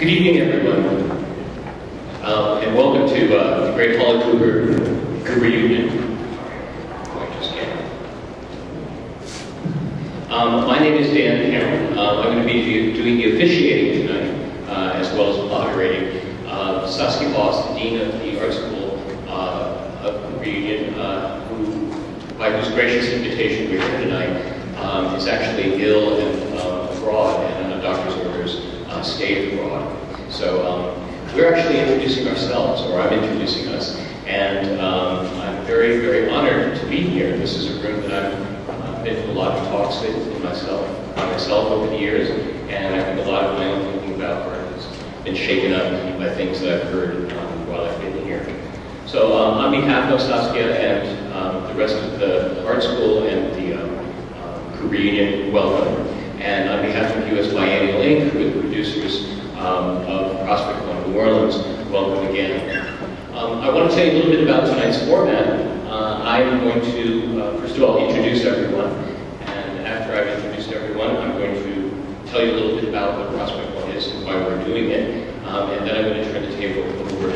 Good evening, everyone, and welcome to the Great Hall of Cooper reunion. My name is Dan Cameron. I'm going to be doing the officiating tonight, as well as moderating. Saskia, the Dean of the Art School of reunion, by whose gracious invitation we're here tonight, is actually ill and abroad and on doctor's orders stayed abroad. So we're actually introducing ourselves, or I'm introducing us, and I'm very, very honored to be here. This is a room that I've been to a lot of talks with myself over the years, and I think a lot of my own thinking about art has been shaken up by things that I've heard while I've been here. So on behalf of Saskia and the rest of the art school and the reunion, welcome. And on behalf of US Biennial Inc., with the producers of Prospect.1 New Orleans, welcome again. I want to tell you a little bit about tonight's format. I'm going to, first of all, introduce everyone. And after I've introduced everyone, I'm going to tell you a little bit about what Prospect.1 is and why we're doing it. And then I'm going to turn the table over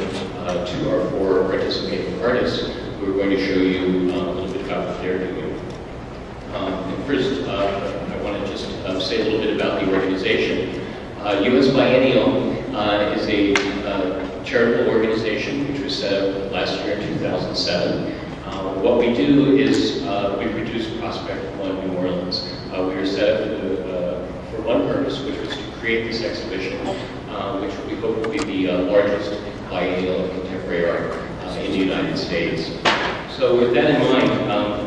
to our four participating artists who are going to show you a little bit about what they're doing. And first, I want to just say a little bit about the organization. US Biennial is a charitable organization which was set up last year in 2007. What we do is we produce Prospect.1 New Orleans. We were set up for one purpose, which was to create this exhibition, which we hope will be the largest biennial of contemporary art in the United States. So with that in mind,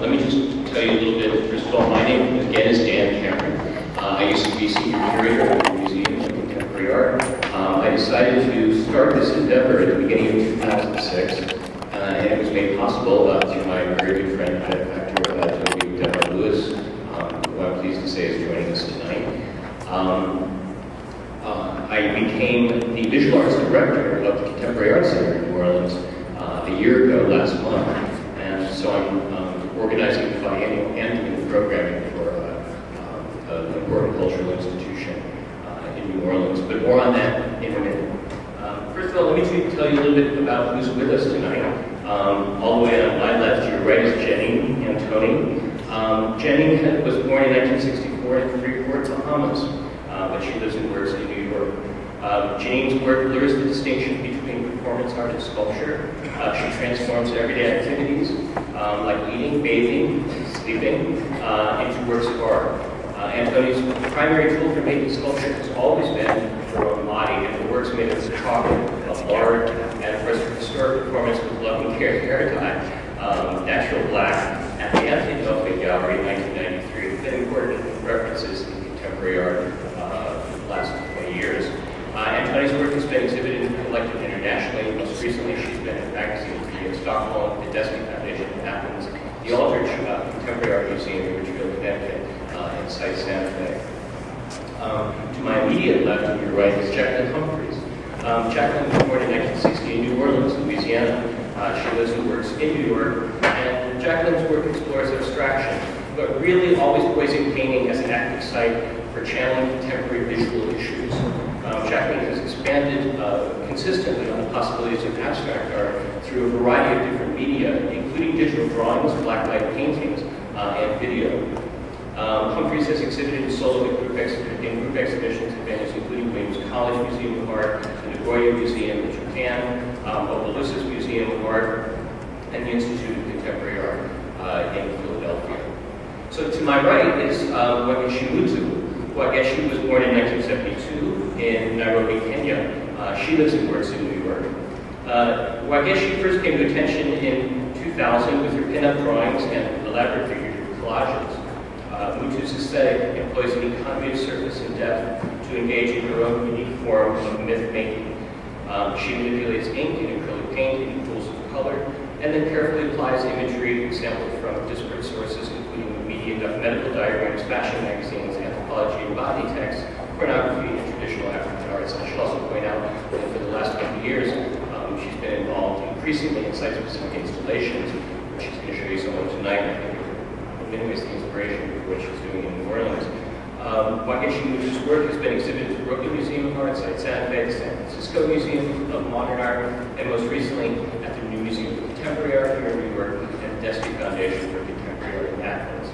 let me just tell you a little bit. First of all, my name, again, is Dan Cameron. I used to be senior curator at the Museum of Contemporary Art. I decided to start this endeavor at the beginning of 2006, and it was made possible through my very good friend, actor Antoni, Lewis, who I'm pleased to say is joining us tonight. I became the visual arts director of the Contemporary Arts Center in New Orleans a year ago last month, and so I'm organizing the biennial and doing the programming for an important cultural institution in New Orleans, but more on that in a minute. First of all, let me tell you a little bit about who's with us tonight. All the way on my left, to your right, is Antoni. Jenny was born in 1964 in Freeport, Bahamas, but she lives and works in New York. Jane's work blurs the distinction between performance art and sculpture. She transforms everyday activities like eating, bathing, sleeping into works of art. Antoni's primary tool for making sculpture has always been her own body, and the works made of chalk, lard, and of course her historic performance with Love and Care hair dye, natural black, at the Antoni Gallery in 1993 have been important references in contemporary art for the last 20 years. Antoni's work has been exhibited and collected internationally. Most recently, she's been in magazines in Stockholm, the Desky Foundation in Athens, the Aldrich Contemporary Art Museum in Richfield, Connecticut, and Site Santa Fe. To my immediate left and your right is Jacqueline Humphries. Jacqueline was born in 1960 in New Orleans, Louisiana. She lives and works in New York, and Jacqueline's work explores abstraction, but really always poising painting as an active site for channeling contemporary visual issues. Jacqueline has expanded consistently on the possibilities of abstract art through a variety of different media, including digital drawings, black and white paintings, and video. Humphries has exhibited in solo and group exhibitions at venues including Williams College Museum of Art, the Nagoya Museum in Japan, Opelousas Museum of Art, and the Institute of Contemporary Art in Philadelphia. So to my right is Wangechi Mutu. Wangechi was born in 1972 in Nairobi, Kenya. She lives and works in New York. Wangechi first came to attention in 2000 with her pin-up drawings and elaborate figurative collages. Mutu's aesthetic employs an economy of surface and depth to engage in her own unique form of myth-making. She manipulates ink and acrylic paint in pools of color, and then carefully applies imagery sampled from disparate sources, including medical diagrams, fashion magazines, anthropology and body texts, pornography, and traditional African arts. I should also point out that for the last 20 years, she's been involved increasingly in site-specific installations, which she's going to show you some of tonight. I think in many ways the inspiration for what she's doing in New Orleans. Wangechi Mutu's work has been exhibited at the Brooklyn Museum of Art, Site Santa Fe, the San Francisco Museum of Modern Art, and most recently at the New Museum of Contemporary Art here in New York, and the Destry Foundation for Contemporary Art in Athens.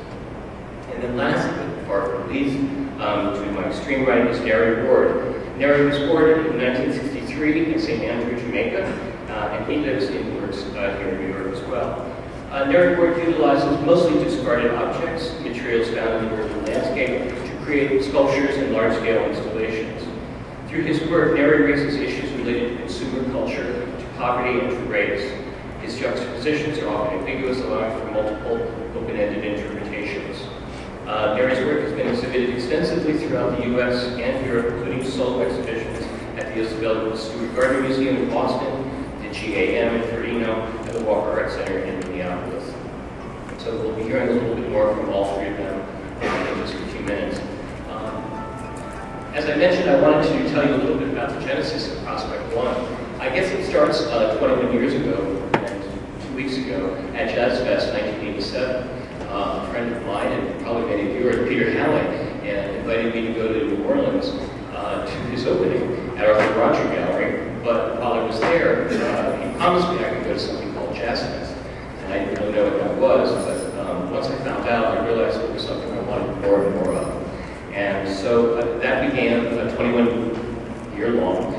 And then lastly, but far from least, to my extreme right is Nari Ward. Nari was born in 1963 in St. Andrew, Jamaica, and he lives and works here in New York as well. Nari Ward utilizes mostly discarded objects, materials found in the urban landscape, to create sculptures and large-scale installations. Through his work, Nari raises issues related to consumer culture, to poverty, and to race. His juxtapositions are often ambiguous, allowing for multiple open-ended interpretations. Nari's work has been exhibited extensively throughout the U.S. and Europe, including solo exhibitions at the Isabella Stewart Gardner Museum in Boston, the GAM in Torino, and the Walker Art Center in Minneapolis. So we'll be hearing a little bit more from all three of them in just a few minutes. As I mentioned, I wanted to tell you a little bit about the genesis of Prospect.1. I guess it starts 21 years ago and 2 weeks ago at Jazz Fest 1987. A friend of mine, and probably many of you are, Peter Halley, and invited me to go to New Orleans to his opening at Arthur Roger Gallery. But while I was there, he promised me I could go to something called Jazz Fest. And I didn't really know what that was, but once I found out, I realized it was something I wanted more and more of. And so that began a 21-year-long,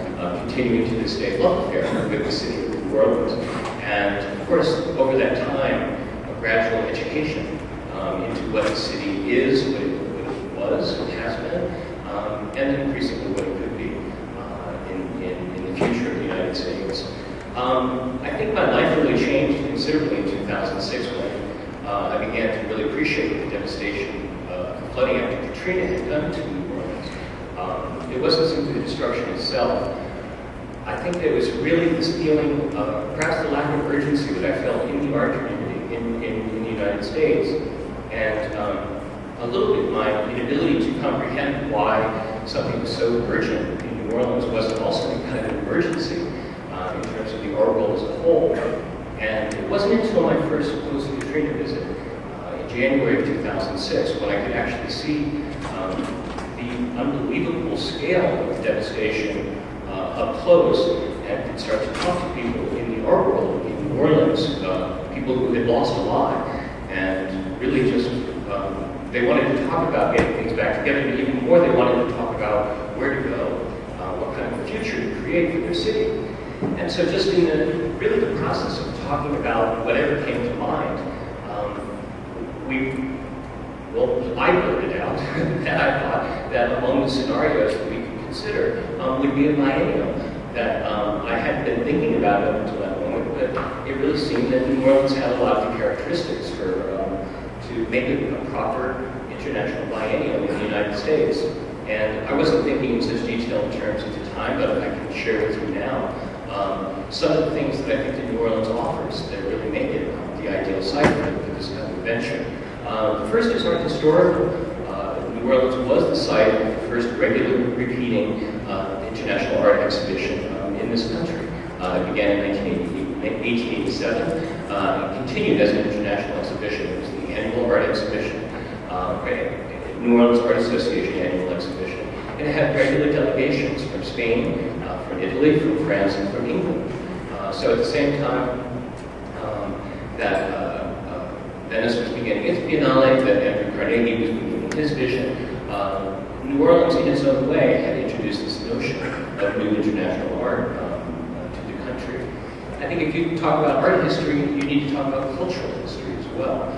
continuing to this day, love affair with the city of New Orleans. And of course, over that time, a gradual education into what the city is, what it was, what it has been, and then increasingly what it could be in the future of the United States. I think my life really changed considerably in 2006 when I began to really appreciate the devastation flooding after Katrina had done to New Orleans. It wasn't simply the destruction itself. I think there was really this feeling of perhaps the lack of urgency that I felt in the art community in the United States, and a little bit my inability to comprehend why something was so urgent in New Orleans wasn't also a kind of emergency in terms of the art world as a whole. And it wasn't until my first post-Katrina visit January of 2006, when I could actually see the unbelievable scale of devastation up close, and could start to talk to people in the art world in New Orleans, people who had lost a lot, and really just, they wanted to talk about getting things back together, but even more, they wanted to talk about where to go, what kind of future to create for their city. And so just in really the process of talking about whatever came to mind, I blurted out that I thought that among the scenarios that we could consider would be a biennial that I hadn't been thinking about up until that moment, but it really seemed that New Orleans had a lot of the characteristics to make it a proper international biennial in the United States. And I wasn't thinking in such detailed terms at the time, but I can share with you now some of the things that I think that New Orleans offers that really make it the ideal site for this kind of venture. The first is art historical. New Orleans was the site of the first regular repeating international art exhibition in this country. It began in 1887. It continued as an international exhibition. It was the annual art exhibition, New Orleans Art Association annual exhibition. And it had regular delegations from Spain, from Italy, from France, and from England. So at the same time that Venice was beginning its Biennale, that Andrew Carnegie was beginning his vision, New Orleans, in its own way, had introduced this notion of new international art to the country. I think if you talk about art history, you need to talk about cultural history as well.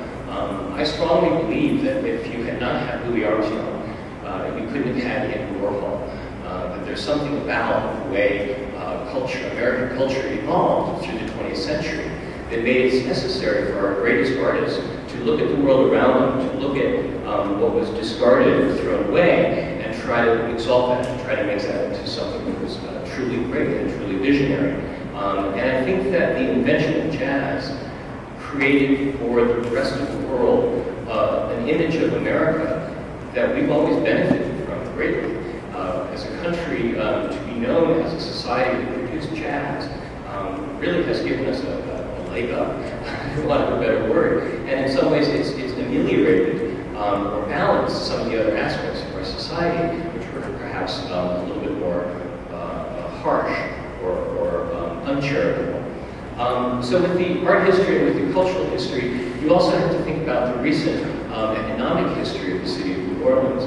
I strongly believe that if you had not had Louis Armstrong, you couldn't have had Andy Warhol. That there's something about the way culture, American culture, evolved through the 20th century that made it necessary for our greatest artists to look at the world around them, to look at what was discarded or thrown away, and try to exalt that, and try to make that into something that was truly great and truly visionary. And I think that the invention of jazz created for the rest of the world an image of America that we've always benefited from greatly. As a country, to be known as a society that produced jazz really has given us a leg up, for want of a better word. And in some ways, it's ameliorated or balanced some of the other aspects of our society, which were perhaps a little bit more harsh uncharitable. So with the art history and with the cultural history, you also have to think about the recent economic history of the city of New Orleans.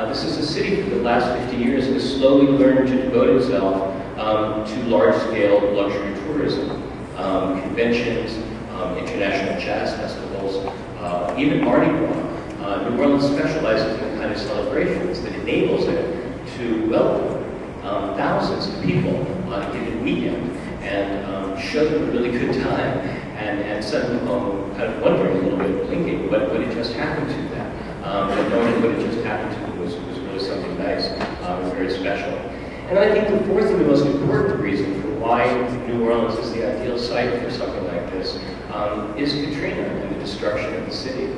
This is a city for the last 50 years that has slowly learned to devote itself to large-scale luxury tourism, conventions, international jazz festivals, even Mardi Gras. New Orleans specializes in the kind of celebrations that enables it to welcome thousands of people on a given weekend and show them a really good time and send them home kind of wondering a little bit, thinking what had just happened to them. And knowing what had just happened to them was really something nice and very special. And I think the fourth and the most important reason for why New Orleans is the ideal site for something like this is Katrina and the destruction of the city.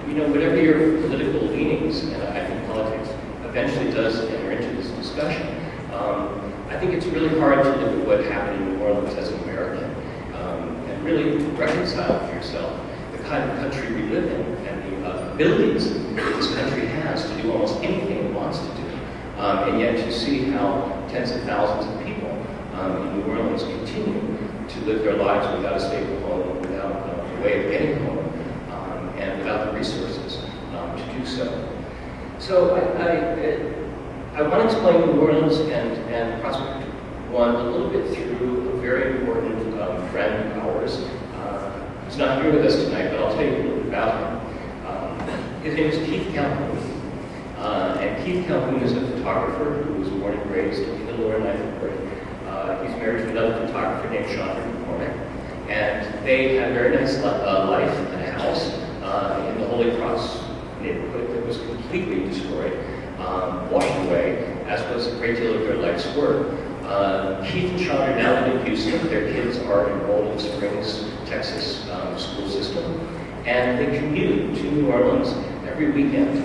You know, whatever your political leanings, and I think politics eventually does enter into this discussion, I think it's really hard to look at what happened in New Orleans as an American and really reconcile for yourself the kind of country we live in and the abilities that this country has to do almost anything it wants to do. And yet to see how tens of thousands of people in New Orleans continue to live their lives without a stable home, without a way of getting home, and without the resources to do so. So I want to explain New Orleans and Prospect.1 a little bit through a very important friend of ours. He's not here with us tonight, but I'll tell you a little bit about him. His name is Keith Calhoun. And Keith Calhoun is a photographer who was born and raised in the Lower Ninth Ward. He's married to another photographer named Chandra McCormick. And they had a very nice life in a house in the Holy Cross neighborhood that was completely destroyed, washed away, as was a great deal of their life's work. Keith and Chandra now live in Houston. Their kids are enrolled in Springs, Texas school system. And they commute to New Orleans every weekend.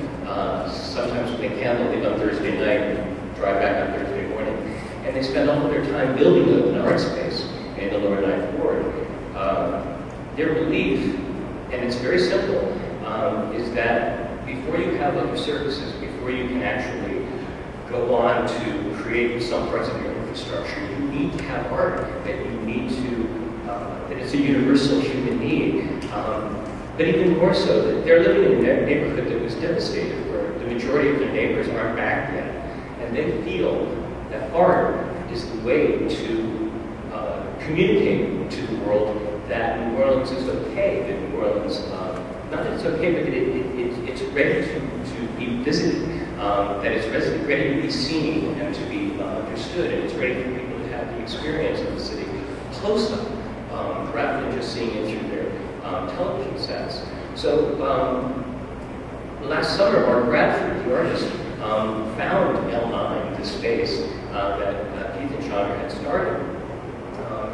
Sometimes when they can, they'll leave on Thursday night and drive back on Thursday morning. And they spend all of their time building an art space in the Lower Ninth Ward. Their belief, and it's very simple, is that before you have other services, before you can actually go on to create some parts of your infrastructure, you need to have art, that you need to, that it's a universal human need. But even more so, that they're living in a neighborhood that was devastated, where the majority of their neighbors aren't back yet. And they feel that art is the way to communicate to the world that New Orleans is okay, that New Orleans, not that it's okay, but it's ready to be visited, that it's ready to be seen and to be understood, and it's ready for people to have the experience of the city close up, rather than just seeing it through their television sets. So last summer, Mark Bradford, the artist, found L9, the space that Keith and Chandra had started.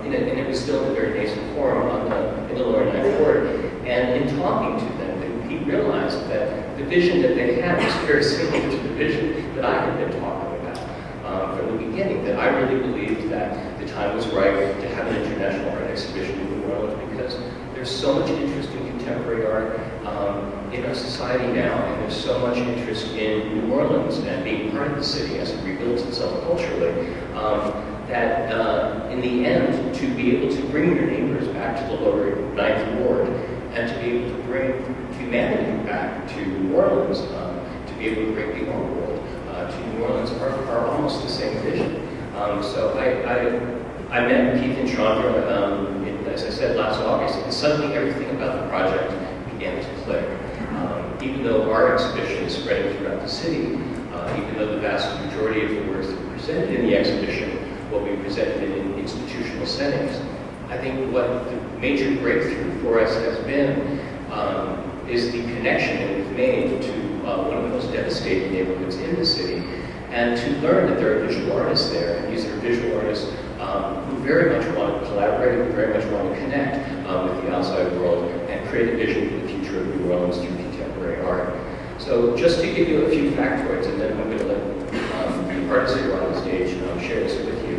And it was still in a very nascent form in the Lower Ninth Ward. And in talking to them, he realized that the vision that they had was very similar to the vision that I had been talking about from the beginning, that I really believed that the time was right to have an international art exhibition in New Orleans, because there's so much interest in contemporary art in our society now, and there's so much interest in New Orleans and being part of the city as it rebuilds itself culturally, that in the end, to be able to bring your neighbors back to the Lower Ninth Ward, and to be able to bring humanity back to New Orleans, to be able to bring the art world to New Orleans, are almost the same vision. So I met Keith and Chandra, as I said, last August, and suddenly everything about the project began to click. Even though our exhibition is spreading throughout the city, even though the vast majority of the works that are presented in the exhibition will be presented in institutional settings, I think what the major breakthrough for us has been is the connection that we've made to one of the most devastating neighborhoods in the city, and to learn that there are visual artists there, and these are visual artists who very much want to collaborate, who very much want to connect with the outside world and create a vision for the future of New Orleans through contemporary art. So just to give you a few factoids, and then I'm going to let the artists who are on the stage share this with you.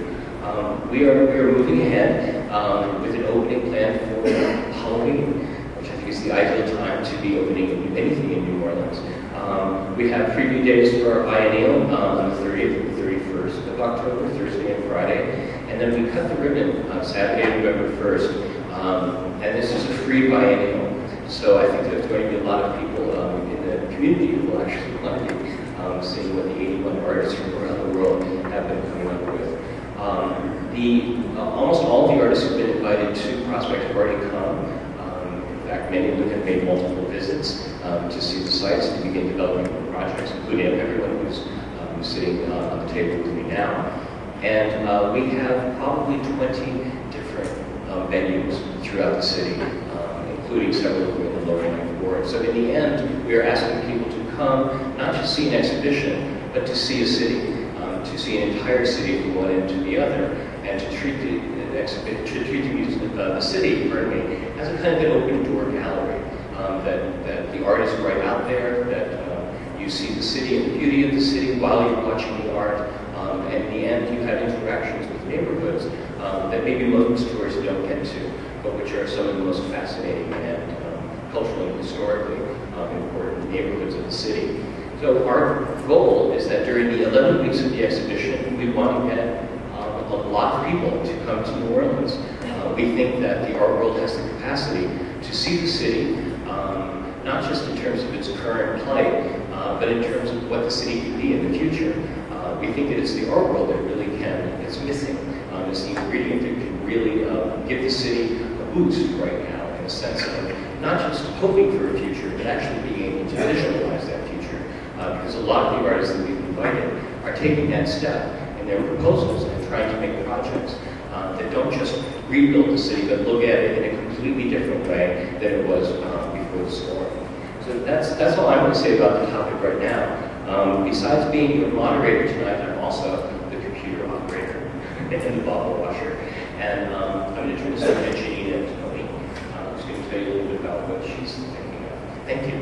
We are moving ahead with an opening plan for Halloween, which I think is the ideal time to be opening anything in New Orleans. We have preview days for our biennial on the 30th and the 31st of October, Thursday and Friday. And then we cut the ribbon on Saturday, November 1st. And this is a free biennial. So I think there's going to be a lot of people in the community who will actually want to be seeing what the 81 artists from around the world have been coming up with. Almost all of the artists who've been invited to Prospect have already come. In fact, many of them have made multiple visits to see the sites and begin developing more projects, including everyone who's sitting on the table with me now. And we have probably 20 different venues throughout the city, including several of them in the lower ninth ward. So in the end, we are asking people to come, not just see an exhibition, but to see a city, to see an entire city from one end to the other, and to treat the city, as a kind of an open door gallery, that the artists are right out there, that you see the city and the beauty of the city while you're watching the art, and in the end you have interactions with neighborhoods that maybe most tours don't get to, but which are some of the most fascinating and culturally and historically important neighborhoods of the city. So our goal is that during the 11 weeks of the exhibition, we want to get a lot of people to come to New Orleans. We think that the art world has the capacity to see the city, not just in terms of its current plight, but in terms of what the city could be in the future. We think that it's the art world that really it's missing. It's the ingredient that can really give the city a boost right now, in a sense of not just hoping for a future, but actually being able to visualize that future. Because a lot of the artists that we've invited are taking that step in their proposals and trying to make projects that don't just rebuild the city, but look at it in a completely different way than it was before the storm. So that's all I want to say about the topic right now. Besides being your moderator tonight, I'm also the computer operator and the bottle washer. And I'm going to turn this over to Jacqueline and Antoni, who's going to tell you a little bit about what she's thinking of. Thank you.